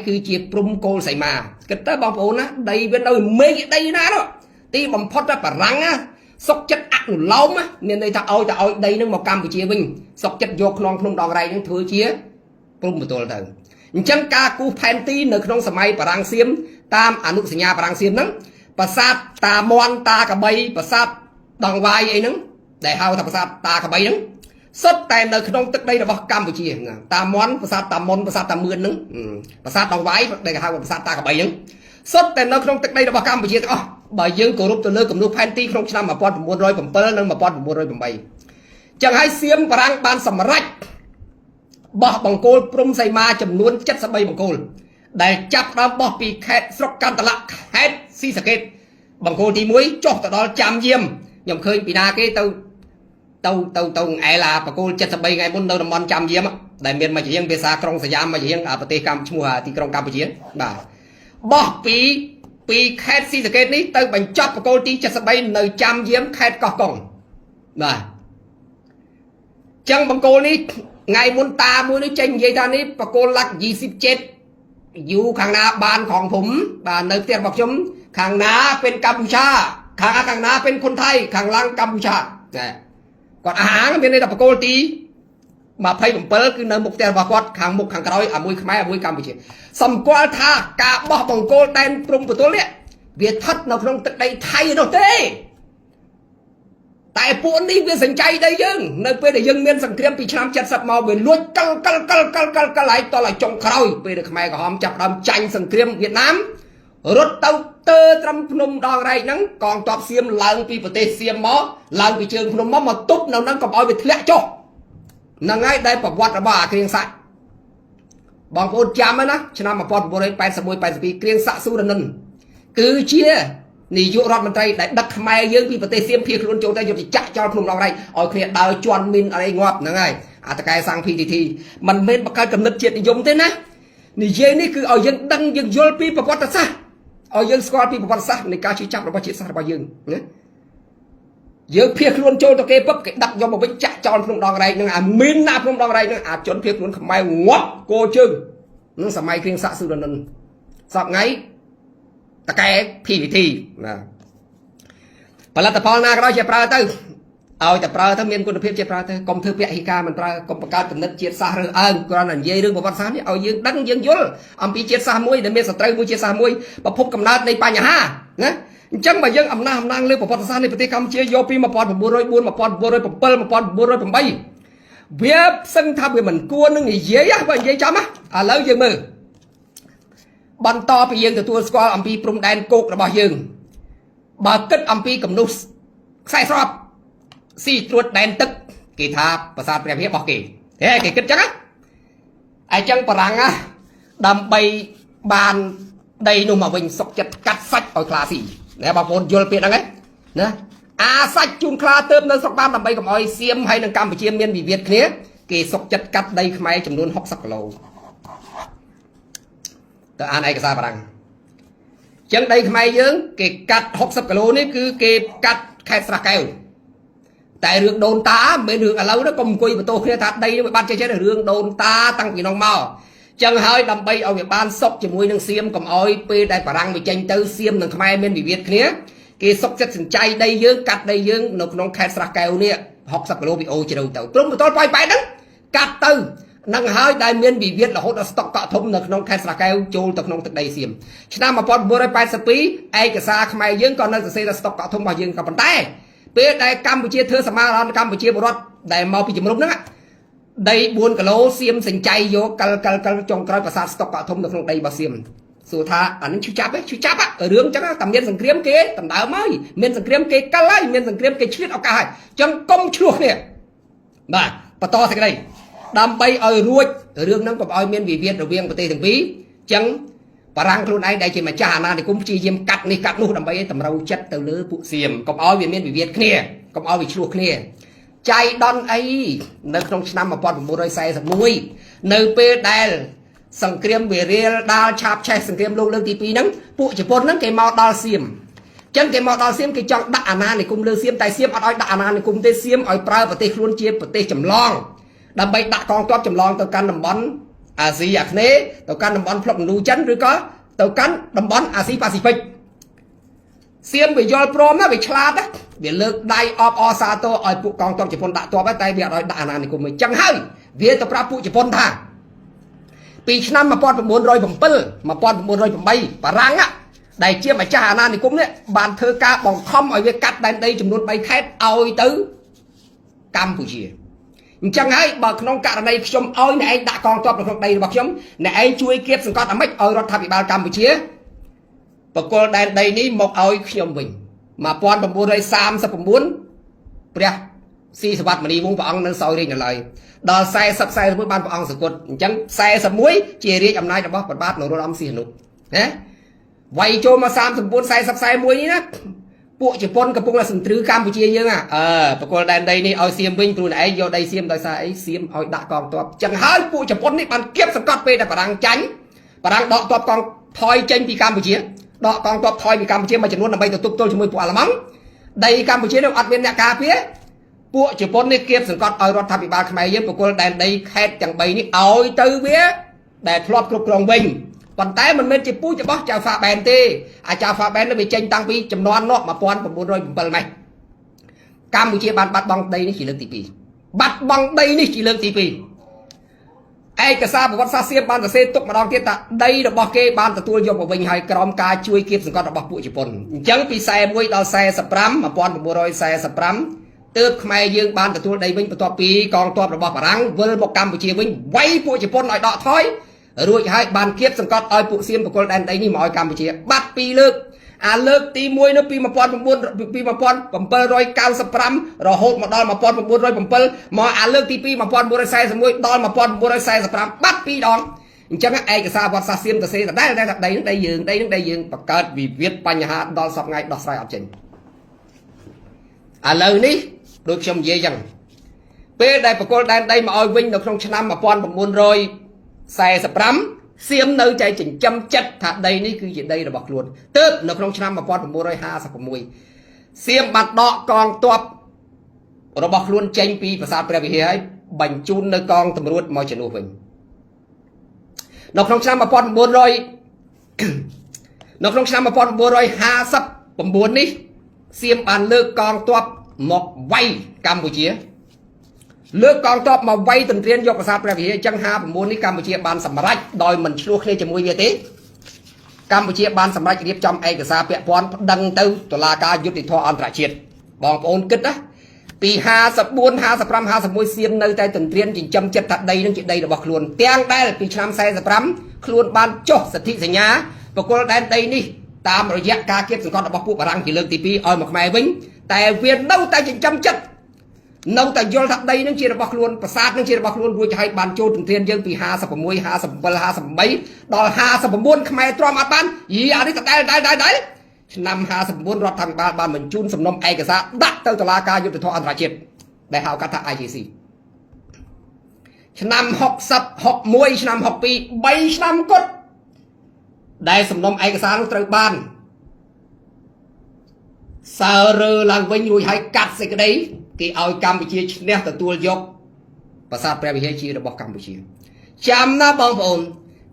គឺជាព្រំកូលសីមាគិតទៅបងប្អូនណាដីវានៅមេឃដីណានោះទីបំផុតតែបារាំងណាសុកចិត្តអនុលោមមានន័យថាឲ្យដីនឹងមកកម្ពុជាវិញសុកចិត្តយកខ្នងភ្នំដងរែកនឹងធ្វើជាព្រំបន្ទល់ទៅអញ្ចឹងការគូសផែនទីនៅក្នុងសម័យបារាំងសៀមតាមអនុសញ្ញាបារាំងសៀមហ្នឹងប្រាសាទតាមន់តាកបីប្រាសាទដងវាយអីហ្នឹងដែលហៅថាប្រាសាទតាកបីហ្នឹងសុទ្ធតែនៅក្នុងទឹកដីរបស់កម្ពុជាតាមន់ប្រាសាទតាមុនប្រាសាទតាមឿនហ្នឹងប្រាសាទដងវាយដែលគេហៅប្រាសាទតាកបីហ្នឹងសុទ្ធតែនៅក្នុងទឹកដីរបស់កម្ពុជាទាំងអស់បើយើងគោរពទៅលើគំនូសផែនទីក្នុងឆ្នាំ1907និង1908ចឹងហើយសៀមបារាំងបានសម្រេចបោះបង្គោលព្រំសីមាចំនួន73បង្គោលដែលចាប់ដើមបោះពីខេត្តស្រុកកន្តលៈខេត្តស៊ីសាកេតបង្គោលទី1ចុះទៅដល់ចាំយាមខ្ញុំឃើញពីណាគេទៅអែឡាបង្គោល73ថ្ងៃមុននៅតំបន់ចាំយាមដែលមានមួយជាងភាសាក្រុងសយ៉ាមមួយជាងប្រទេសកម្ពុជាឈ្មោះទីក្រុងកម្ពុជាបាទបោះពីខេត្តស៊ីសាកេតនេះទៅបញ្ចប់បង្គោលទី73នៅចាំយាមខេត្តកោះកុងបាទចឹងបង្គោលនេះថ្ងៃមុនតាមួយនេះចេញនិយាយថានេះបកគោលឡាក់27យូខាងណាបានของผมបាទនៅផ្ទះរបស់ខ្ញុំខាងណាเป็นកម្ពុជាខាងណាเป็นคนไทยខាងឡាំងកម្ពុជាគាត់អាហាងមានន័យថាបកគោលទី27គឺនៅមុខផ្ទះរបស់គាត់ខាងមុខខាងក្រោយមួយខ្មែរមួយកម្ពុជាសម្គាល់ថាការបោះបង្គោលដែនព្រំប្រទល់នេះវាស្ថិតនៅក្នុងទឹកដីថៃនោះទេតែពួកនេះវាសញ្ចៃដីយើងនៅពេលដែលយើងមានសង្គ្រាមពីឆ្នាំ70មកវាលួចកលហើយតឲ្យចុងក្រោយពេលដែលខ្មែរក្រហមចាប់ដើមចាញ់សង្គ្រាមវៀតណាមរត់ទៅត្រឹមភ្នំដងរែកហ្នឹងកងទ័ពសៀមឡើងពីប្រទេសសៀមមកឡើងពីជើងភ្នំមកទប់នៅហ្នឹងកុំឲ្យវាធ្លាក់ចុះហ្នឹងហើយដែលប្រវត្តិរបស់អាគ្រៀងសាច់បងប្អូនចាំណាឆ្នាំ1981 82គ្រៀងសាក់ស៊ូរនិនគឺជានាយករដ្ឋមន្ត្រីដែលដឹកខ្មែរយើងពីប្រទេសសៀមភៀសខ្លួនចូលទៅយកទៅចាក់ចោលភ្នំដងរែកឲ្យគ្នាដើរជន់មីនអីងាប់ហ្នឹងហើយអាតកែសាំង PTT មិនមែនបង្កើតគំនិតជាតិនិយមទេណានិយាយនេះគឺឲ្យយើងដឹងយើងយល់ពីប្រវត្តិសាស្ត្រឲ្យយើងស្គាល់ពីប្រវត្តិសាស្ត្រនៃការជិះចាប់របស់ជាតិសាសន៍របស់យើងណាយើងភៀសខ្លួនចូលទៅគេពឹបគេដឹកយកមកវិញចាក់ចោលភ្នំដងរែកហ្នឹងអាមីនណាភ្នំដងរែកហ្នឹងអាចជន់ភៀសខ្លួនខ្មែរងាប់គោជើងនឹងសម័យគ្រៀងសាក់ស៊ូរនិនសពថ្ងៃតកែ PVT ណាផលិតផលណាក៏ដោយជាប្រើទៅឲ្យតែប្រើទៅមានគុណភាពជាប្រើទៅកុំធ្វើពហិការមិនប្រើកុំបង្កើតគំនិតជាតិសាសន៍រើសអើងគ្រាន់តែនិយាយរឿងប្រវត្តិសាស្ត្រនេះឲ្យយើងដឹងយើងយល់អំពីជាតិសាសន៍មួយដែលមានសត្រូវមួយជាតិសាសន៍មួយប្រភពកំណើតនៃបញ្ហាណាអញ្ចឹងបើយើងអំណះអំណាងលើប្រវត្តិសាស្ត្រនៃប្រទេសកម្ពុជាយកពី1904 1907 1908វាផ្សឹងថាវាមិនគួរនឹងនិយាយបើនិយាយចំឥឡូវយើងមើលបន្តពីយើងទទួលស្គាល់អំពីព្រំដែនគោករបស់យើងបើគិតអំពីគំនូសខ្សែស្របស៊ីត្រួតដែនទឹកគេថាប្រាសាទព្រះវិហាររបស់គេគេគិតចឹងណាអញ្ចឹងបារាំងណាដើម្បីបាន đây nung mà mình sọc chặt cắt sách ở classy nè bà phôn vô biệt đấy nè sách chung class tớp nơi sọc ban làm bay cầm oi xiêm hay nâng Campuchia miền bị Việt kia kì sọc chặt cắt đây khai chấm luôn hóc sắc lầu tớ an ai cái sao bà đăng chân đây khai dưỡng kì cắt hóc sắc lầu này cứ kì cắt khai sạc kèo tại rương đồn ta bên rương ở lâu nó cùng quỳ và tô kia thật đây ban chơi là rương đồn ta tăng vì nông mò chân hơi đầm bay ở Việt Ban sốc chỉ mùi nâng xiêm cầm oi pe đại bà răng bị tranh tư xiêm nâng khai bên bị Việt kia cái sốc chất sừng chay đây dương cắt đây dương nộp nông khai sạc kèo nè học sạc lô bị ô chỉ đầu tàu trúng một tôi bay bay đó cắt tư nâng hơi đại miền bị Việt là hốt là stock cọ thông nâng nông khai sạc kèo chôn tập nông thực đây xiêm cho mà bọn bữa đây bay sập pí ai cái xa khai dương còn nơi xây là stock cọ thông bao dương cầm bàn tay bây đây Campuchia thưa Sama Campuchia một đại mau bị chìm lúc nữa đây buôn cả lô xiêm sình chay vô cal trong cái pasar stock cả thông được trong đây bà xiêm số tha anh chú chắp á ở đường chắc tầm miền sừng kiếm kế tầm đảo mới miền sừng kiếm kế cal lại miền sừng kiếm kế chuyết ở cả hai chân công chuộc nè mà bà to thế cái đây đam bay ở ruột ở đường nó còn ở miền Việt ở viên của tây thằng Pí chân bà răng luôn ai đây chỉ mà cha na thì cũng chỉ diêm cắt này cắt luôn đam bay tầm rau chất từ lứa phụ xiêm còn ở miền Việt kia còn ở chuộc kia chạy đòn ấy nơi trong năm mà bọn một đôi xe sập mũi nơi pe đài sừng kiếm về real đa chạp che sừng kiếm lâu lương tí nắng phụ chỉ bốn nắng cái màu đo xiêm chân cái màu đo xiêm cái chọn đạ na này cùng lừa xiêm tài xiêm ở đạ na này cùng tê xiêm ở pra và tê luôn chia và tê chầm long đâm bay đạ con toát chầm long tàu can đầm bón gì à thế tàu can đầm bón phộng núi chấn rồi có tàu can đầm bón Asia Pacific xiêm bị do prom nó bị chlat á bị lực đai of Osato ở phụ con trong chỉ phun đạ to bắt tay bị ở đạ này cùng mình chẳng hơi vì tàu pra phụ chỉ phun thangปีnăm mà pon bốn rồi bầm pil mà pon bốn rồi bầm bay và răng á đại chia mà cha na thì cũng đấy bàn thơ ca bằng không ở với cắt đây chùm luôn bay khét oi tứ Campuchia chẳng hay bậc nông cạn này chùm oi này anh đã con cho được đây bậc chấm này anh chui kiếp sừng con ở mấy oi rồi tham bị ban Campuchia và cô đây ní một oi chùm mình mà pon bốn rồi sam sắp bốn bia si sập mà đi vung vào ông nâng soi đi nhờ lời đò xe sập xe với ban vào ông sự cột chẳng xe sập muối chia đi hôm nay đã bóc bát nổ ông xì nụ nhé vậy cho mà sam sập bốn xe sập xe muối ní á bộ chỉ pon cái pung là sừng trứ Campuchia dương à và cô đây ní oi xiêm vinh tụi này vô đây xiêm đòi xa ấy xiêm oi đã còn toạp chẳng hai bộ chỉ pon ní ban kiếp sập cọt về là bà đang tránh bà đang đọ toạp con thoi tranh vì Campuchia đọ con toạp thoi vì Campuchia mà chỉ muốn là bây giờ tụt tôi chỉ mới quả là mắng đây Campuchia đâu ăn viên nhạc cà phía bộ chỉ pon này kiếp sừng con oi rót tham bị ba khai dương của cô đây khét chẳng bay ní oi tư vía để thọt cục lòng bình còn té mình chỉ pui chỉ bó chào phá bèn tê chào phá bèn nó bị tranh tăng pi chấm non nó mà pon bốn rồi bờ này Campuchia ban bắt băng đây nó chỉ lương tỷ pi bắt băng đây nó chỉ lương tỷ pi ai cả sao một sa xiêm ban xe tục mà đong tiết ta đây là bọc kê ban ta tua dùng của mình hay crom ca chui kiếp sừng con bọc bụi chỉ pon chẳng pi xe muối đo xe sập rắm mà pon bốn rồi xe sập rắm tớp khai dương ban ta tua đây vinh to pi con to bọc răng vơi một Campuchia vinh quay bụi chỉ pon lại đọ thói rồi hai bàn kiếp sừng con oi phụ xiêm của cô đây ní mọi Campuchia bắt pi lực lực tí muối nó pi mà pon bầm pơ rồi cao sập rắm rồi hốt mà đo mà pon bốn rồi bầm pơ mà lực tí pi mà pon bốn rồi xe sầm muối đo mà pon bốn rồi xe sập rắm bắt pi đòn chẳng ai cái sao vật sa xiêm ta xe đây dương bậc cát vì viếtបញ្ហាដល់សពថ្ងៃដោះស្រាយអត់ចេញឥឡូវនេះដូចខ្ញុំនិយាយចឹងពេលដែលបកគលដែនដីមកឲ្យវិញនៅក្នុងឆ្នាំ1945សៀមនៅចែកចិញ្ចឹមចិត្តថាដីនេះគឺជាដីរបស់ខ្លួនទើបនៅក្នុងឆ្នាំ1956សៀមបានដកកងទ័ពរបស់ខ្លួនចេញពីប្រាសាទព្រះវិហារហើយបញ្ជូននៅកងទម្រួតមកជំនួសវិញនៅក្នុងឆ្នាំ1959នេះសៀមបានលើកកងទ័ពមកវាយកម្ពុជាលើកកងទ័ពមកវាយទន្ទ្រានយកប្រាសាទព្រះវិហារចឹង59នេះកម្ពុជាបានសម្រេចដោយមិនឆ្លោះគ្នាជាមួយវាទេកម្ពុជាបានសម្រេចរៀបចំឯកសារពាក់ព័ន្ធប្តឹងទៅតុលាការយុត្តិធម៌អន្តរជាតិបងប្អូនគិតណាពី54 55 51សៀមនៅតែទន្ទ្រានចិញ្ចឹមចិត្តថាដីនឹងជាដីរបស់ខ្លួនទាំងដែលពីឆ្នាំ45ខ្លួនបានចុះសន្ធិសញ្ញាបកគលដែនដីនេះតាមរយៈការគៀបសង្កត់របស់ពួកបារាំងជាលើកទី2ឲ្យមកខ្មែរវិញតែវានៅតែចិញ្ចឹមចិត្ត នៅតែយល់ថាដីនឹងជារបស់ខ្លួនប្រាសាទនឹងជារបស់ខ្លួនរួចឲ្យបានចូលទន្ទ្រានយើងពី56 57 58ដល់59ខ្មែរទ្រាំអត់បានយីអានេះដដែលឆ្នាំ59រដ្ឋាភិបាលបានបញ្ជូនសំណុំឯកសារដាក់ទៅតុលាការយុត្តិធម៌អន្តរជាតិដែលហៅកាត់ថា ICC ឆ្នាំ60 61ឆ្នាំ62 3ឆ្នាំគត់ដែលសំណុំឯកសារនោះត្រូវបានសើរើឡើងវិញរួចឲ្យកាត់សេចក្តីគេឲ្យកម្ពុជាឈ្នះទទួលយកប្រាសាទព្រះវិហារជារបស់កម្ពុជាចាំណាបងប្អូន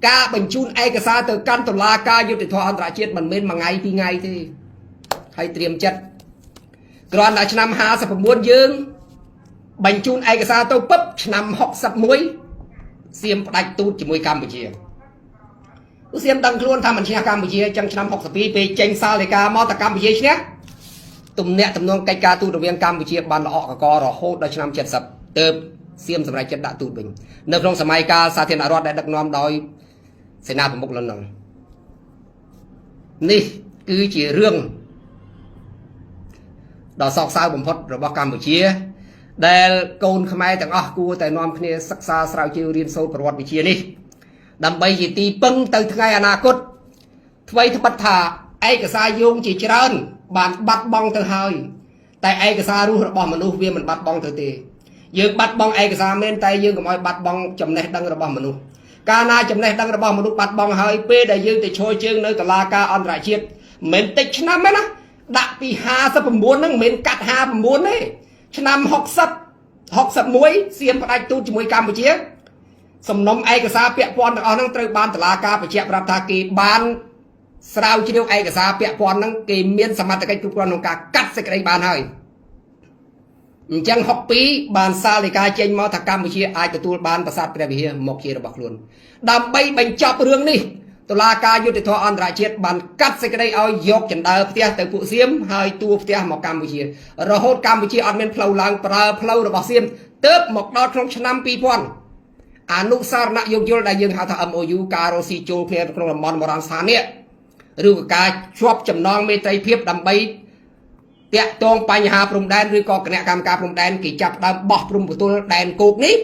ការបញ្ជូនឯកសារទៅកាន់តុលាការយុត្តិធម៌អន្តរជាតិមិនមែនមួយថ្ងៃពីរថ្ងៃទេហើយត្រៀមចិត្តគ្រាន់តែឆ្នាំ59យើងបញ្ជូនឯកសារទៅពឹបឆ្នាំ61សៀមផ្ដាច់ទូតជាមួយកម្ពុជាសៀមដឹងខ្លួនថាមិនឈ្នះកម្ពុជាចឹងឆ្នាំ62ពេលចេញសាលដីកាមកតែកម្ពុជាឈ្នះទំនាក់ទំនងកិច្ចការទូតរវាងកម្ពុជាបានល្អកករហូតដល់ឆ្នាំ70ទើបសៀមសម្រេចចិត្តដាក់ទូតវិញនៅក្នុងសម័យកាលសាធារណរដ្ឋដែលដឹកនាំដោយសេនាប្រមុខលន់នល់នេះគឺជារឿងដ៏សោកសៅបំផុតរបស់កម្ពុជាដែលកូនខ្មែរទាំងអស់គួរតែនាំគ្នាសិក្សាស្រាវជ្រាវរៀនសូត្រប្រវត្តិវិទ្យានេះដើម្បីជាទីពឹងទៅថ្ងៃអនាគតថ្មីត្បិតថាឯកសារយោងជាច្រើនបានបាត់បង់ទៅហើយតែឯកសាររស់របស់មនុស្សវាមិនបាត់បង់ទៅទេយើងបាត់បង់ឯកសារមែនតែយើងកុំឲ្យបាត់បង់ចំណេះដឹងរបស់មនុស្សកាលណាចំណេះដឹងរបស់មនុស្សបាត់បង់ហើយពេលដែលយើងទៅឈរជើងនៅតុលាការអន្តរជាតិមិនតិចឆ្នាំទេណាដាក់ពី59ហ្នឹងមិនមែនកាត់59ទេឆ្នាំ60 61សៀមផ្ដាច់ទូតជាមួយកម្ពុជាសំណុំឯកសារពាក់ព័ន្ធទាំងអស់ហ្នឹងត្រូវបានតុលាការបញ្ជាក់ប្រាប់ថាគេបានស្រាវជ្រាវឯកសារពាក់ព័ន្ធហ្នឹងគេមានសមត្ថកិច្ចគ្រប់គ្រាន់ក្នុងការកាត់សេចក្តីបានហើយអញ្ចឹង62បានសាលដីកាចេញមកថាកម្ពុជាអាចទទួលបានប្រាសាទព្រះវិហារមកជារបស់ខ្លួនដើម្បីបញ្ចប់រឿងនេះតុលាការយុត្តិធម៌អន្តរជាតិបានកាត់សេចក្តីឲ្យយកចណ្ដើផ្ទះទៅពួកសៀមហើយទួផ្ទះមកកម្ពុជារហូតកម្ពុជាអត់មានផ្លូវឡើងប្រើផ្លូវរបស់សៀមទើបមកដល់ក្នុងឆ្នាំ2000អនុសារណៈយោគយល់ដែលយើងហៅថា MOU ការរកស៊ីចូលគ្នាក្នុងតំបន់បរមស្ថាននេះឬក៏ការជាប់ចំណងមេត្រីភាពដើម្បីតាក់ទងបញ្ហាព្រំដែនឬក៏គណៈកម្មការព្រំដែនគេចាប់ដើមបោះព្រំប្រទល់ដែនគោកនេះ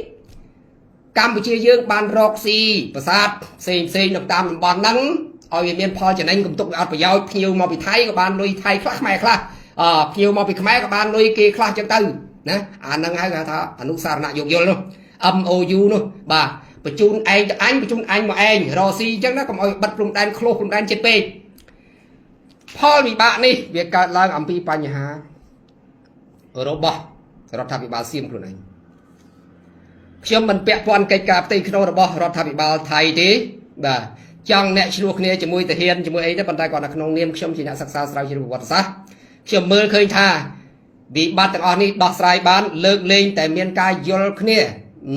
កម្ពុជាយើងបានរកស៊ីប្រាសាទផ្សេងនៅតាមតំបន់ហ្នឹងឲ្យវាមានផលចំណេញគំទុកអត់ប្រយោជន៍ភ្ញៀវមកពីថៃក៏បានលុយថៃខ្លះខ្មែរខ្លះភ្ញៀវមកពីខ្មែរក៏បានលុយគេខ្លះចឹងទៅណាអាហ្នឹងហៅថាអនុសារណៈយោគយល់នោះ MOU នោះបាទបញ្ជូនឯងទៅអញបញ្ជូនអញមកឯងរកស៊ីចឹងណាកុំឲ្យបិទព្រំដែនឃ្លោះព្រំដែនចិត្តពេកផលវិបាកនេះវាកើតឡើងអំពីបញ្ហារបស់រដ្ឋាភិបាលសៀមខ្លួនឯងខ្ញុំមិនពាក់ព័ន្ធកិច្ចការផ្ទៃក្នុងរបស់រដ្ឋាភិបាលថៃទេបាទចង់អ្នកឆ្លោះគ្នាជាមួយទាហានជាមួយអីទៅប៉ុន្តែគាត់នៅក្នុងនាមខ្ញុំជាអ្នកសិក្សាស្រាវជ្រាវប្រវត្តិសាស្ត្រខ្ញុំមើលឃើញថាវិបត្តិទាំងអស់នេះដោះស្រាយបានលើកលែងតែមានការយល់គ្នា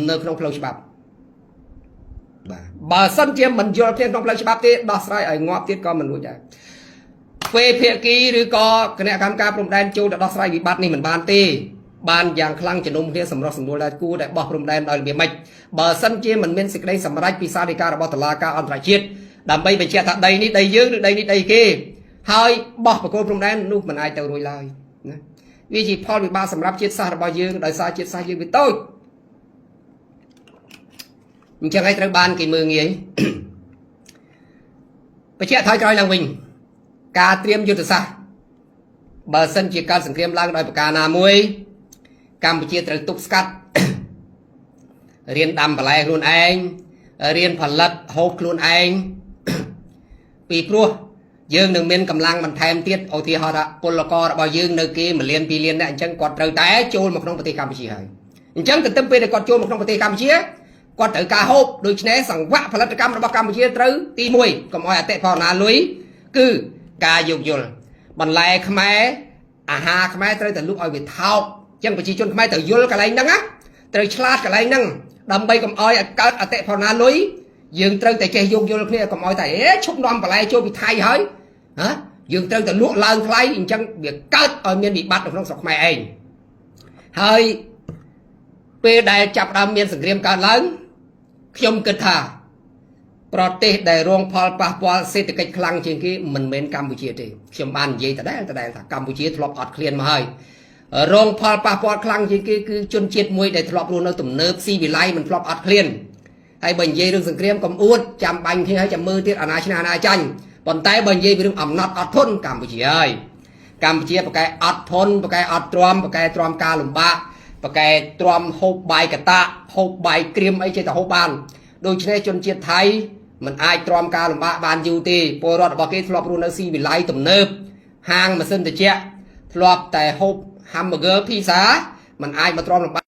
នៅក្នុងផ្លូវច្បាប់បាទបើសិនជាមិនយល់គ្នាក្នុងផ្លូវច្បាប់ទេដោះស្រាយឲ្យងាប់ទៀតក៏មិនរួចដែរពេលភាគីឬក៏គណៈកម្មការព្រំដែនចូលទៅដោះស្រាយវិបត្តិនេះមិនបានទេបានយ៉ាងខ្លាំងជំនុំគ្នាសម្រុះសម្រួលដែលគួរតែបោះព្រំដែនដោយរបៀបម៉េចបើសិនជាមិនមានសេចក្តីសម្រេចពីសាលដីការបស់តុលាការអន្តរជាតិដើម្បីបញ្ជាក់ថាដីនេះដីយើងឬដីនេះដីគេហើយបោះបកគោព្រំដែននោះមិនអាចទៅរួចឡើយណាវាជាផលវិបាកសម្រាប់ជាតិសាសន៍របស់យើងដោយសារជាតិសាសន៍យើងវាតូចអញ្ចឹងហើយត្រូវបានគេមើលងាយបញ្ជាក់ថយក្រោយឡើងវិញការត្រៀមយុទ្ធសាស្ត្របើសិនជាការសង្គ្រាមឡើងដោយប្រការណាមួយកម្ពុជាត្រូវទប់ស្កាត់រៀនដាំបន្លែខ្លួនឯងរៀនផលិតហូបខ្លួនឯងពីព្រោះយើងនឹងមានកម្លាំងបន្ថែមទៀតឧទាហរណ៍ថាពលកររបស់យើងនៅគេ1លាន2លានអ្នកអញ្ចឹងគាត់ត្រូវតែចូលមកក្នុងប្រទេសកម្ពុជាហើយអញ្ចឹងទន្ទឹមពេលដែលគាត់ចូលមកក្នុងប្រទេសកម្ពុជាគាត់ត្រូវការហូបដូច្នេះសង្វាក់ផលិតកម្មរបស់កម្ពុជាត្រូវទី1កុំឲ្យអតិផរណាលុយគឺការយោគយល់បន្លែខ្មែរអាហារខ្មែរត្រូវតែលក់ឲ្យវាថោកអញ្ចឹងប្រជាជនខ្មែរត្រូវយល់កន្លែងហ្នឹងណាត្រូវឆ្លាតកន្លែងហ្នឹងដើម្បីកុំឲ្យកើតអតិផរណាលុយយើងត្រូវតែចេះយោគយល់គ្នាកុំឲ្យតែឈប់នាំបន្លែចូលពីថៃហើយណាយើងត្រូវតែលក់ឡើងថ្លៃអញ្ចឹងវាកើតឲ្យមានវិបត្តិនៅក្នុងស្រុកខ្មែរឯងហើយពេលដែលចាប់ដើមមានសង្គ្រាមកើតឡើងខ្ញុំគិតថាប្រទេសដែលរងផលប៉ះពាល់សេដ្ឋកិច្ចខ្លាំងជាងគេមិនមែនកម្ពុជាទេខ្ញុំបាននិយាយដដែលថាកម្ពុជាធ្លាប់អត់ឃ្លានមកហើយ รองพอปะปอดคลังជាងគេគឺជនជាតិមួយដែលធ្លាប់រស់នៅទំនើបស៊ីវិល័យមិនធ្លាប់អត់ឃ្លានហើយបើនិយាយរឿងសង្គ្រាមកុំអួតចាំបាញ់គ្នាហើយចាំមើលទៀតអាណាឈ្នះអាណាចាញ់ប៉ុន្តែបើនិយាយពីរឿងអំណត់អត់ធន់កម្ពុជាហើយកម្ពុជាប្រកែអត់ធន់ប្រកែអត់ទ្រាំប្រកែទ្រាំការលំបាកប្រកែទ្រាំហូបបាយកតាហូបបាយក្រៀមអីចេះតែហូបបានដូច្នេះជនជាតិថៃមិនអាចទ្រាំការលំបាកបានយូរទេពលរដ្ឋរបស់គេធ្លាប់រស់នៅស៊ីវិល័យទំនើបហាងម៉ាស៊ីនត្រជាក់ធ្លាប់តែហូប hamburger pizza มันអាចមកទ្រាំលំបាក